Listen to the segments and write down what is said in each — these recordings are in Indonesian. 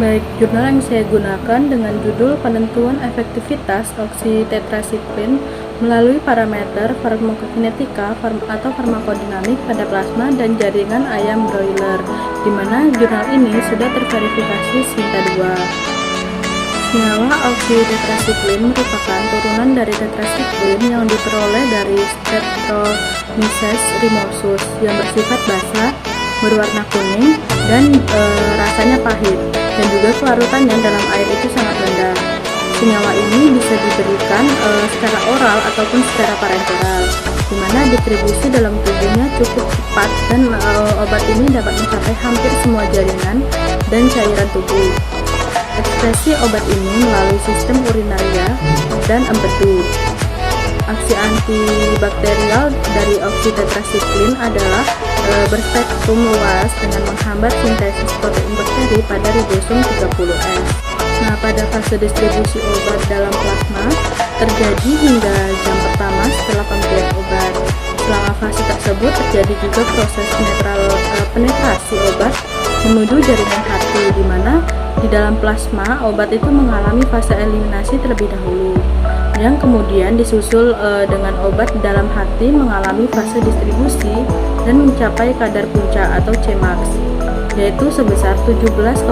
Baik, jurnal yang saya gunakan dengan judul Penentuan Efektivitas Oksitetrasiklin melalui parameter farmakokinetika atau farmakodinamik pada plasma dan jaringan ayam broiler, di mana jurnal ini sudah terverifikasi SINTA-2. Senyawa oksitetrasiklin merupakan turunan dari tetrasiklin yang diperoleh dari Streptomyces rhinosus yang bersifat basah, berwarna kuning, dan rasanya pahit, dan juga kelarutannya dalam air itu sangat rendah. Senyawa ini bisa diberikan secara oral ataupun secara parenteral, di mana distribusi dalam tubuhnya cukup cepat dan obat ini dapat mencapai hampir semua jaringan dan cairan tubuh. Ekspresi obat ini melalui sistem urinaria dan empedu. Aksi antibakterial dari oksitetrasiklin adalah berspektrum luas dengan menghambat sintesis protein bakteri pada ribosom 30S. Nah, pada fase distribusi obat dalam plasma terjadi hingga jam pertama setelah pemberian obat. Selama fase tersebut terjadi juga proses penetrasi obat menuju jaringan hati, di mana di dalam plasma obat itu mengalami fase eliminasi terlebih dahulu, yang kemudian disusul dengan obat di dalam hati mengalami fase distribusi dan mencapai kadar puncak atau Cmax, yaitu sebesar 17,5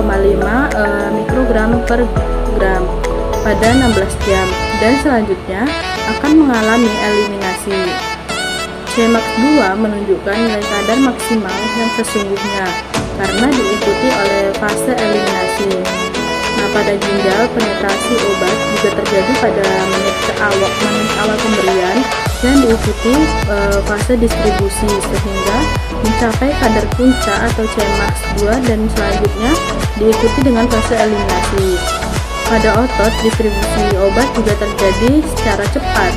mikrogram per gram pada 16 jam, dan selanjutnya akan mengalami eliminasi. Cmax 2 menunjukkan nilai kadar maksimal yang sesungguhnya karena diikuti oleh fase eliminasi. Nah, pada ginjal penetrasi obat juga terjadi pada menit awal pemberian dan diikuti fase distribusi sehingga mencapai kadar puncak atau Cmax 2, dan selanjutnya diikuti dengan fase eliminasi. Pada otot, distribusi obat juga terjadi secara cepat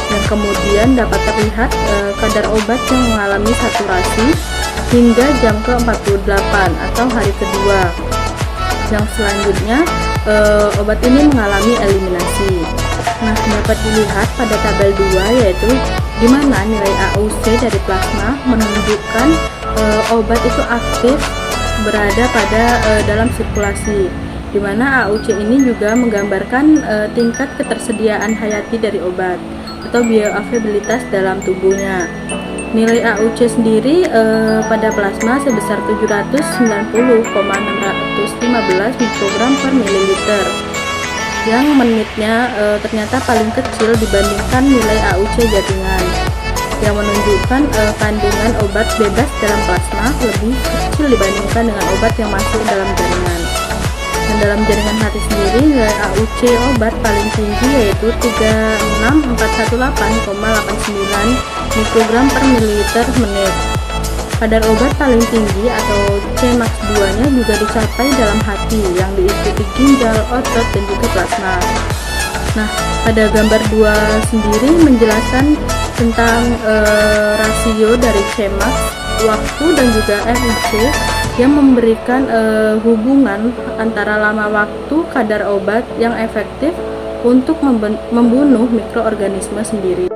yang kemudian dapat terlihat kadar obat yang mengalami saturasi hingga jam ke-48 atau hari kedua. Yang selanjutnya obat ini mengalami eliminasi. Nah, dapat dilihat pada tabel 2, yaitu di mana nilai AUC dari plasma menunjukkan obat itu aktif berada pada dalam sirkulasi, di mana AUC ini juga menggambarkan tingkat ketersediaan hayati dari obat atau bioavailabilitas dalam tubuhnya. Nilai AUC sendiri pada plasma sebesar 790,615 mikrogram per mililiter, yang menitnya ternyata paling kecil dibandingkan nilai AUC jaringan, yang menunjukkan kandungan obat bebas dalam plasma lebih kecil dibandingkan dengan obat yang masuk dalam jaringan. Dan dalam jaringan hati sendiri, nilai AUC obat paling tinggi yaitu 36418,89 mikrogram per mililiter menit. Kadar obat paling tinggi atau Cmax 2-nya juga dicapai dalam hati, yang diikuti ginjal, otot, dan juga plasma. Nah, pada gambar 2 sendiri menjelaskan tentang rasio dari Cmax, waktu, dan juga FIC yang memberikan hubungan antara lama waktu kadar obat yang efektif untuk membunuh mikroorganisme sendiri.